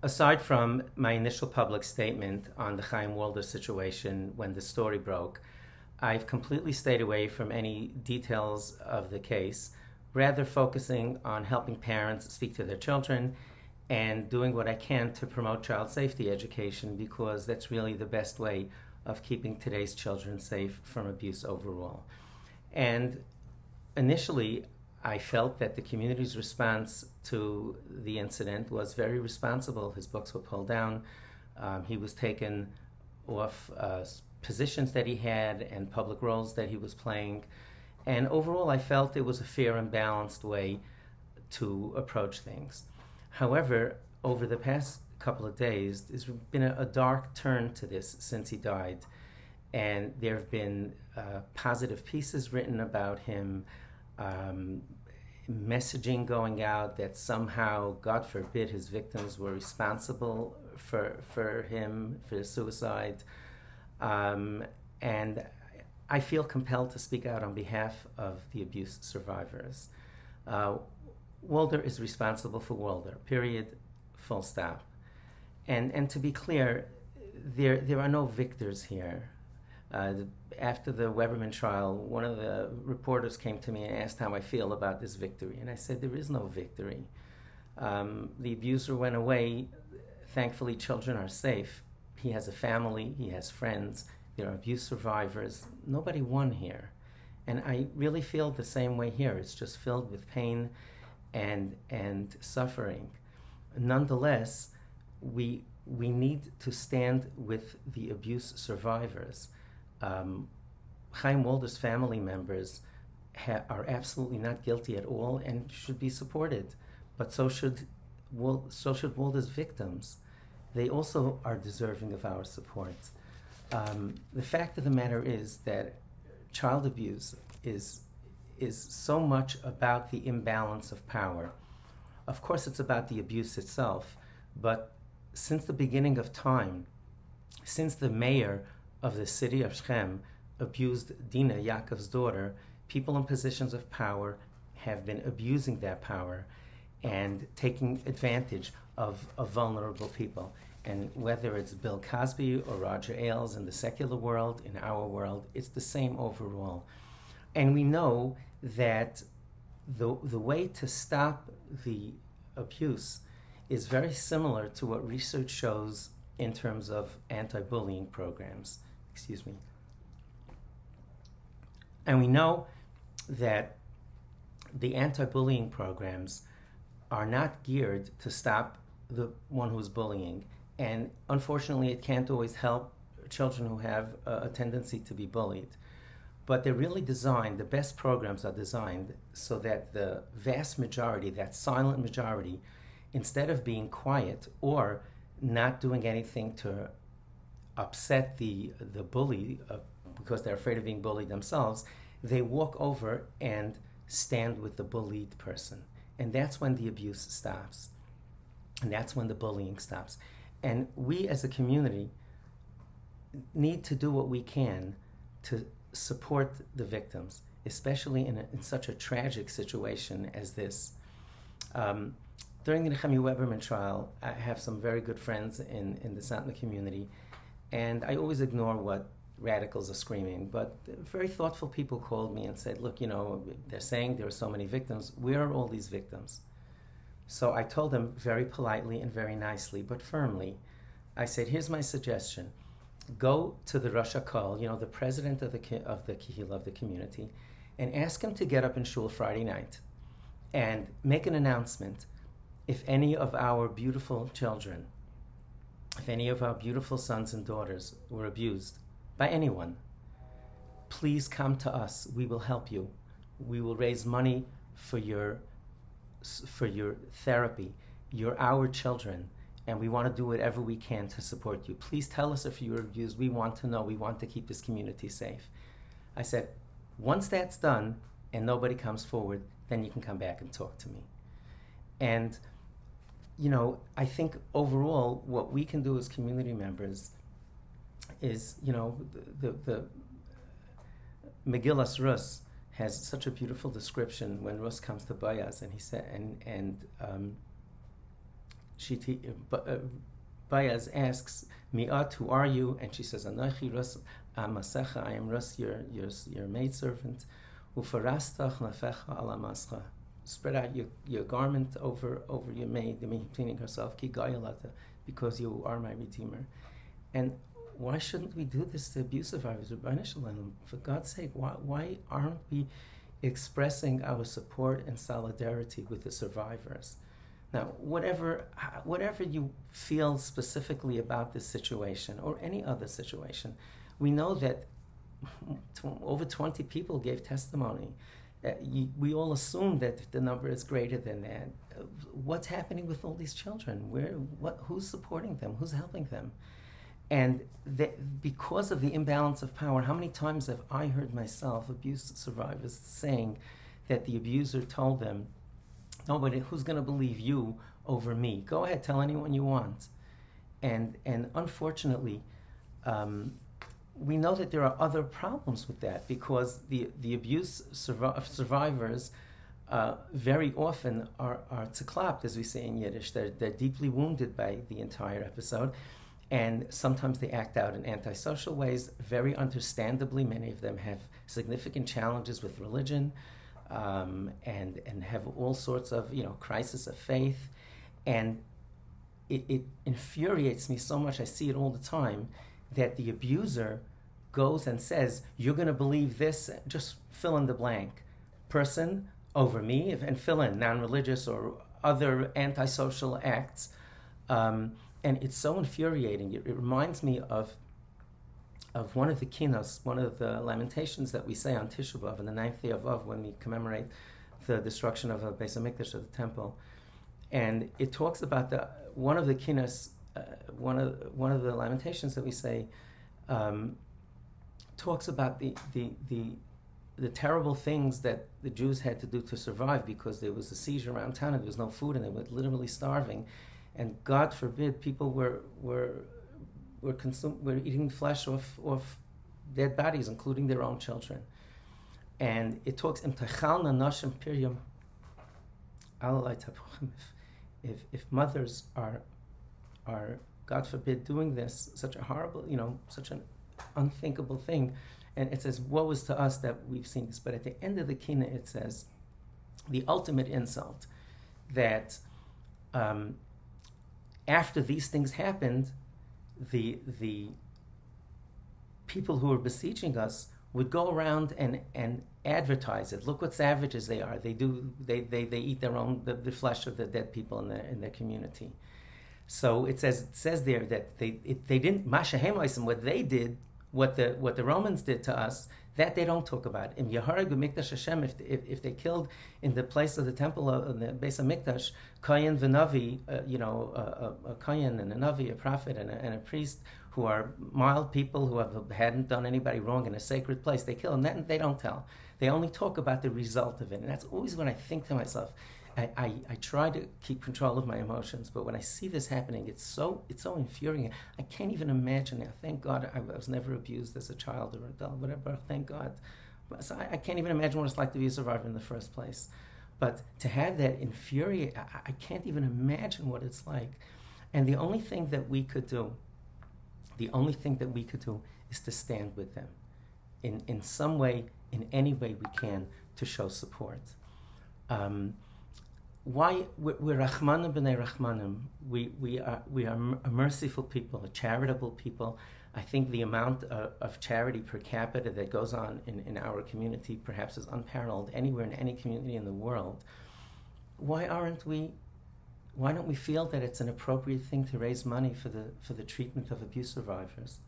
Aside from my initial public statement on the Chaim Walder situation when the story broke, I've completely stayed away from any details of the case, rather focusing on helping parents speak to their children and doing what I can to promote child safety education, because that's really the best way of keeping today's children safe from abuse overall. And initially, I felt that the community's response to the incident was very responsible. His books were pulled down. He was taken off positions that he had and public roles that he was playing. And overall, I felt it was a fair and balanced way to approach things. However, over the past couple of days, there's been a dark turn to this since he died. And there have been positive pieces written about him, messaging going out that somehow, God forbid, his victims were responsible for him, for his suicide. And I feel compelled to speak out on behalf of the abuse survivors. Walder is responsible for Walder, period, full stop. And to be clear, there are no victors here. After the Weberman trial, one of the reporters came to me and asked how I feel about this victory. And I said, there is no victory. The abuser went away. Thankfully, children are safe. He has a family. He has friends. There are abuse survivors. Nobody won here. And I really feel the same way here. It's just filled with pain and suffering. Nonetheless, we need to stand with the abuse survivors. Chaim Walder's family members are absolutely not guilty at all and should be supported, but so should Walder's victims. They also are deserving of our support. The fact of the matter is that child abuse is so much about the imbalance of power. Of course, it's about the abuse itself, but since the beginning of time, since the mayor of the city of Shechem abused Dina, Yaakov's daughter, people in positions of power have been abusing that power and taking advantage of vulnerable people. And whether it's Bill Cosby or Roger Ailes in the secular world, in our world, it's the same overall. And we know that the way to stop the abuse is very similar to what research shows in terms of anti-bullying programs. Excuse me. And we know that the anti-bullying programs are not geared to stop the one who's bullying. And unfortunately, it can't always help children who have a tendency to be bullied. But they're really designed, the best programs are designed so that the vast majority, that silent majority, instead of being quiet or not doing anything to upset the bully because they're afraid of being bullied themselves, they walk over and stand with the bullied person. And that's when the abuse stops. And that's when the bullying stops. And we as a community need to do what we can to support the victims, especially in such a tragic situation as this. During the Nechemia Weberman trial, I have some very good friends in the Satmar community, and I always ignore what radicals are screaming, but very thoughtful people called me and said, look, they're saying there are so many victims. Where are all these victims? So I told them very politely and very nicely, but firmly, I said, here's my suggestion. Go to the Rosh HaKol, the president of the Kehillah, of the community, and ask him to get up in shul Friday night and make an announcement. If any of our beautiful children, if any of our beautiful sons and daughters were abused by anyone, please come to us. We will help you. We will raise money for your therapy. You're our children, and we want to do whatever we can to support you. Please tell us if you were abused. We want to know. We want to keep this community safe. I said, once that's done and nobody comes forward, then you can come back and talk to me. And I think overall what we can do as community members is, the Megillas Rus has such a beautiful description when Rus comes to Bayaz, and he said, Boaz asks, Mi'at, who are you? And she says, Anochi Rus Amasecha, I am Rus, your maidservant. Ufarastach nafecha ala mascha. Spread out your garment over your maid, meaning herself, Ki gayalata, because you are my redeemer. And why shouldn't we do this to abuse survivors? For God's sake, why aren't we expressing our support and solidarity with the survivors? Now, whatever you feel specifically about this situation or any other situation, we know that over 20 people gave testimony. We all assume that the number is greater than that. What's happening with all these children? Who's supporting them? Who's helping them? And because of the imbalance of power, how many times have I heard myself, abuse survivors, saying that the abuser told them, nobody, who's going to believe you over me? Go ahead, tell anyone you want. And unfortunately, we know that there are other problems with that, because the abuse survivors very often are tzeklapt, as we say in Yiddish. They're deeply wounded by the entire episode. And sometimes they act out in antisocial ways. Very understandably, many of them have significant challenges with religion, and have all sorts of crisis of faith. And it infuriates me so much. I see it all the time, that the abuser goes and says, "You're going to believe this." Just fill in the blank. Person over me, and fill in non-religious or other antisocial acts. And it's so infuriating. It reminds me of one of the kinos, one of the lamentations that we say on Tisha B'Av, on the 9th day of Av, when we commemorate the destruction of the Beis HaMikdash, of the temple. And it talks about one of the kinos, one of the lamentations that we say, talks about the terrible things that the Jews had to do to survive, because there was a siege around town and there was no food and they were literally starving. And God forbid, people were eating flesh off dead bodies, including their own children. And it talks if mothers are God forbid doing this, such a horrible, such an unthinkable thing. And it says, woe is to us that we've seen this. But at the end of the kina, it says the ultimate insult, that after these things happened, the people who were besieging us would go around and advertise it. Look what savages they are. They eat their own the flesh of the dead people in their community. So it says there that they didn't what they did, what the Romans did to us, that they don't talk about. In Yeharegu Mikdash Hashem, if they killed in the place of the temple, in the Beis HaMikdash, Kohen v'Navi, a Kohen and a Navi, a prophet and a priest, who are mild people who hadn't done anybody wrong in a sacred place, they kill them. That they don't tell. They only talk about the result of it. And that's always when I think to myself, I try to keep control of my emotions, but when I see this happening, it's so infuriating. I can't even imagine it. Thank God I was never abused as a child or adult, whatever. Thank God. So I can't even imagine what it's like to be a survivor in the first place. But to have that infuriate, I can't even imagine what it's like. And the only thing that we could do is to stand with them in some way, in any way we can, to show support. Why we're Rachmanim b'nei Rachmanim? We are a merciful people, a charitable people. I think the amount of charity per capita that goes on in our community perhaps is unparalleled anywhere in any community in the world. Why don't we feel that it's an appropriate thing to raise money for the treatment of abuse survivors?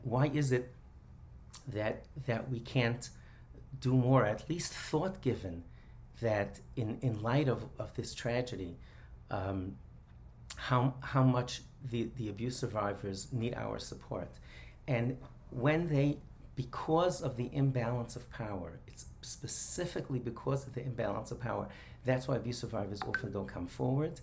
Why is it that we can't do more, at least thought given, that in light of this tragedy, how much the abuse survivors need our support? And when because of the imbalance of power, it's specifically because of the imbalance of power, that's why abuse survivors often don't come forward,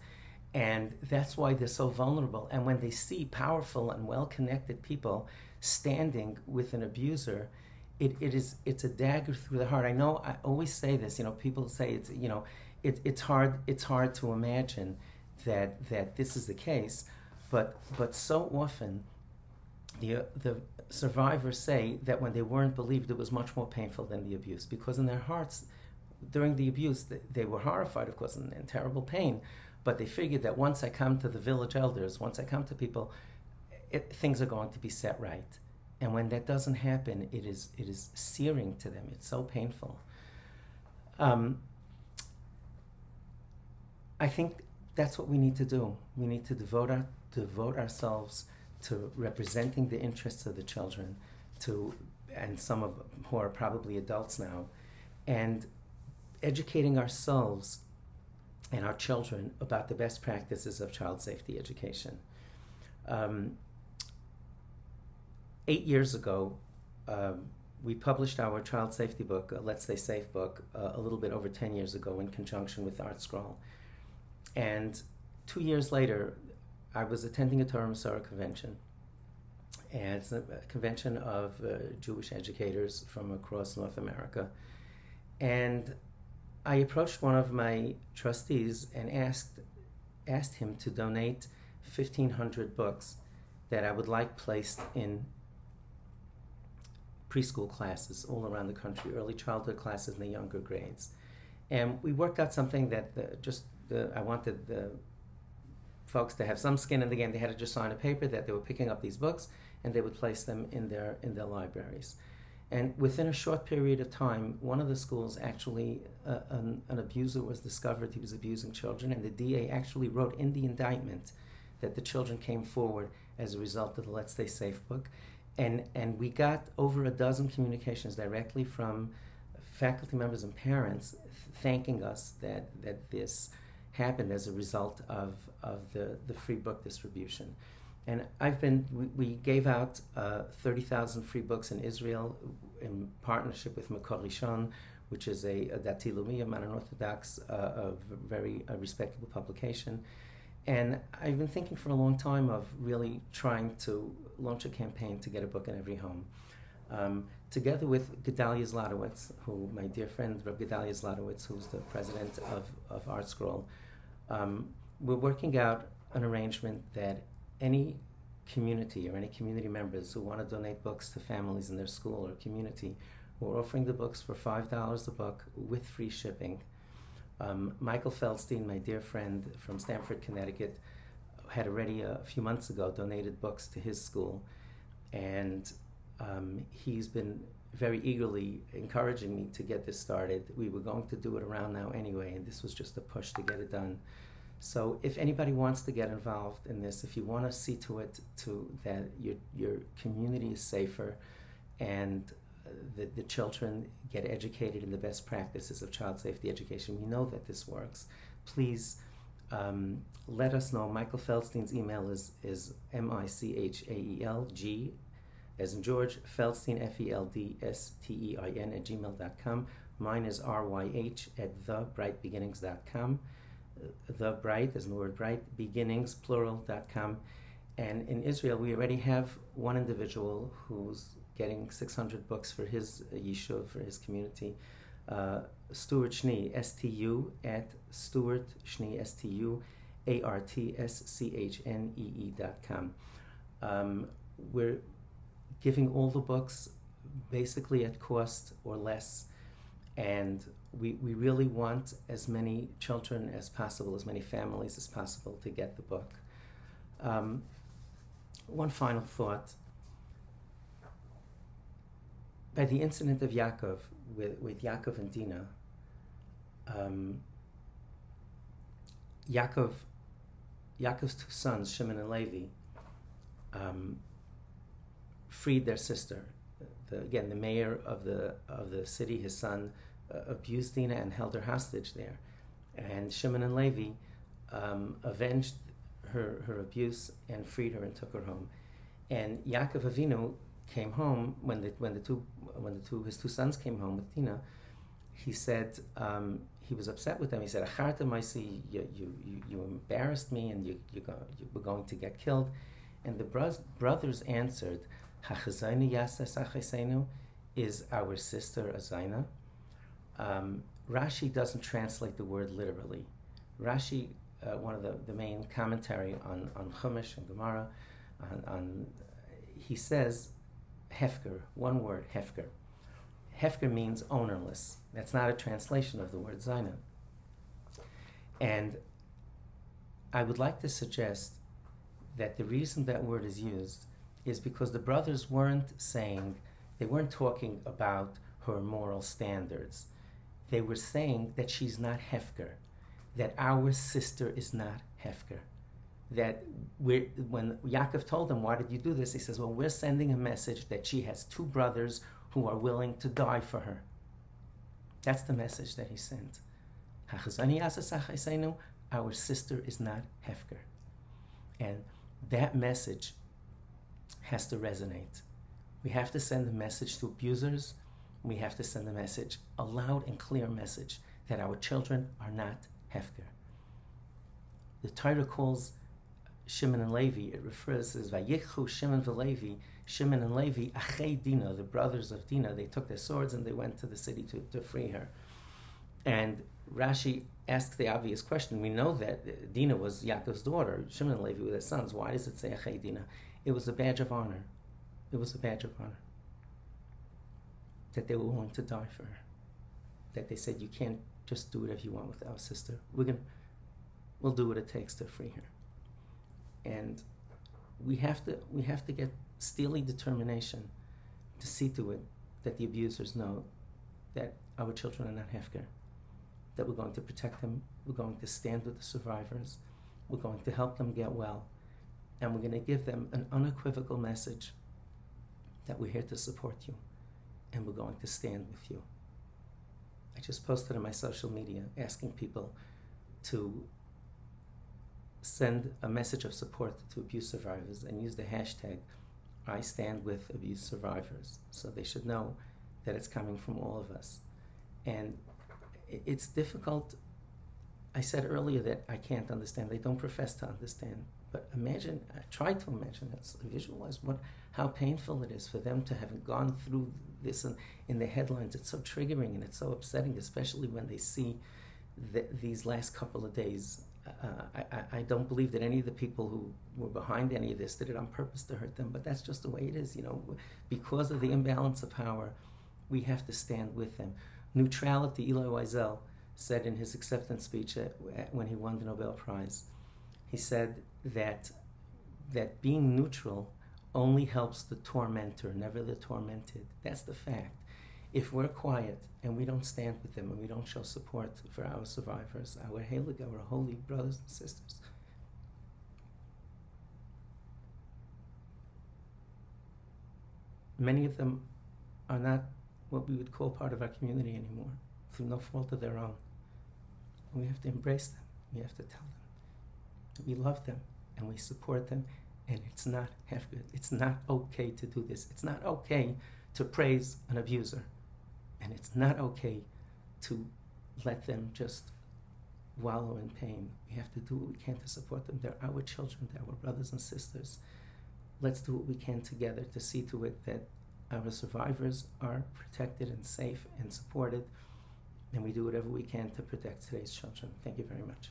and that's why they're so vulnerable. And when they see powerful and well-connected people standing with an abuser, it's a dagger through the heart. I know I always say this, people say it's hard to imagine that this is the case, but so often the survivors say that when they weren't believed, it was much more painful than the abuse, because in their hearts, during the abuse, they were horrified, of course, and in terrible pain, but they figured that once I come to the village elders, once I come to people, things are going to be set right. And when that doesn't happen, it is searing to them. It's so painful. I think that's what we need to do. We need to devote ourselves to representing the interests of the children, and some of who are probably adults now, and educating ourselves and our children about the best practices of child safety education. 8 years ago, we published our child safety book, Let's Stay Safe book, a little bit over 10 years ago in conjunction with Art Scroll. And 2 years later, I was attending a Torah Masorah convention. And it's a convention of Jewish educators from across North America. And I approached one of my trustees and asked him to donate 1,500 books that I would like placed in preschool classes all around the country, early childhood classes in the younger grades. And we worked out something that I wanted the folks to have some skin in the game. They had to just sign a paper that they were picking up these books and they would place them in their libraries. And within a short period of time, one of the schools actually, an abuser was discovered. He was abusing children, and the DA actually wrote in the indictment that the children came forward as a result of the Let's Stay Safe book. And we got over a dozen communications directly from faculty members and parents thanking us that happened as a result of the free book distribution. And we gave out 30,000 free books in Israel in partnership with Makor Rishon, which is a Dati Leumi, a modern Orthodox, a very respectable publication. And I've been thinking for a long time of really trying to launch a campaign to get a book in every home. Together with Gedalia Zlotowitz, my dear friend, Reb Gedalia Zlotowitz, who's the president of Art Scroll, we're working out an arrangement that any community or any community members who want to donate books to families in their school or community, we're offering the books for $5 a book with free shipping. Michael Feldstein, my dear friend from Stamford, Connecticut, had already a few months ago donated books to his school, and he's been very eagerly encouraging me to get this started. We were going to do it around now anyway, and this was just a push to get it done. So if anybody wants to get involved in this, if you want to see to it that your community is safer and the children get educated in the best practices of child safety education, we know that this works. Please let us know. Michael Feldstein's email is MICHAELG, as in George, Feldstein, FELDSTEIN @gmail.com. Mine is RYH@thebrightbeginnings.com. The Bright, as in the word bright, beginnings, plural.com. And in Israel, we already have one individual who's getting 600 books for his yishuv, for his community. Stuart Shni, STU, @Stuart Shni, STUARTSCHNEE.com. We're giving all the books basically at cost or less, and we really want as many children as possible, as many families as possible to get the book. One final thought. By the incident of Yaakov, with Yaakov and Dinah, Yaakov's two sons, Shimon and Levi, freed their sister. The mayor of the city, his son, abused Dinah and held her hostage there. And Shimon and Levi avenged her abuse and freed her and took her home. And Yaakov Avinu came home when his two sons came home with Dinah. He said he was upset with them. He said, "Acharta Maisi, you embarrassed me, and you were going to get killed." And the brothers answered, "Hachazaynu Yasas Achaseinu, is our sister Azayna?" Rashi doesn't translate the word literally. Rashi, one of the main commentary on Chumash and Gemara, he says Hefker, one word, Hefker. Hefker means ownerless. That's not a translation of the word Zaina. And I would like to suggest that the reason that word is used is because the brothers weren't talking about her moral standards. They were saying that she's not Hefker, that our sister is not Hefker. That when Yaakov told them, why did you do this? He says, well, we're sending a message that she has two brothers who are willing to die for her. That's the message that he sent. Our sister is not Hefker. And that message has to resonate. We have to send a message to abusers. We have to send a loud and clear message that our children are not Hefker. The Torah calls Shimon and Levi, it refers as Vayichu Shimon v'Levi, Shimon and Levi, Achei Dina, the brothers of Dina. They took their swords and they went to the city to free her. And Rashi asks the obvious question. We know that Dina was Yaakov's daughter, Shimon and Levi were their sons. Why does it say Achei Dina? It was a badge of honor. It was a badge of honor. That they were willing to die for her. That they said, you can't just do whatever you want with our sister. We'll do what it takes to free her. And we have to get steely determination to see to it that the abusers know that our children are not Hefker, that we're going to protect them, we're going to stand with the survivors, we're going to help them get well, and we're going to give them an unequivocal message that we're here to support you, and we're going to stand with you. I just posted on my social media asking people to send a message of support to abuse survivors and use the hashtag I stand with abuse survivors, so they should know that it's coming from all of us. And it's difficult. I said earlier that I can't understand. They don't profess to understand. But imagine, try to imagine, visualize how painful it is for them to have gone through this in the headlines. It's so triggering and it's so upsetting, especially when they see these last couple of days. I don't believe that any of the people who were behind any of this did it on purpose to hurt them, but that's just the way it is, because of the imbalance of power, we have to stand with them. Neutrality, Elie Wiesel said in his acceptance speech when he won the Nobel Prize, he said that being neutral only helps the tormentor, never the tormented. That's the fact. If we're quiet and we don't stand with them and we don't show support for our survivors, our heilig, our holy brothers and sisters, many of them are not what we would call part of our community anymore, through no fault of their own. And we have to embrace them. We have to tell them that we love them and we support them, and it's not hefker. It's not okay to do this. It's not okay to praise an abuser. And it's not okay to let them just wallow in pain. We have to do what we can to support them. They're our children, they're our brothers and sisters. Let's do what we can together to see to it that our survivors are protected and safe and supported, and we do whatever we can to protect today's children. Thank you very much.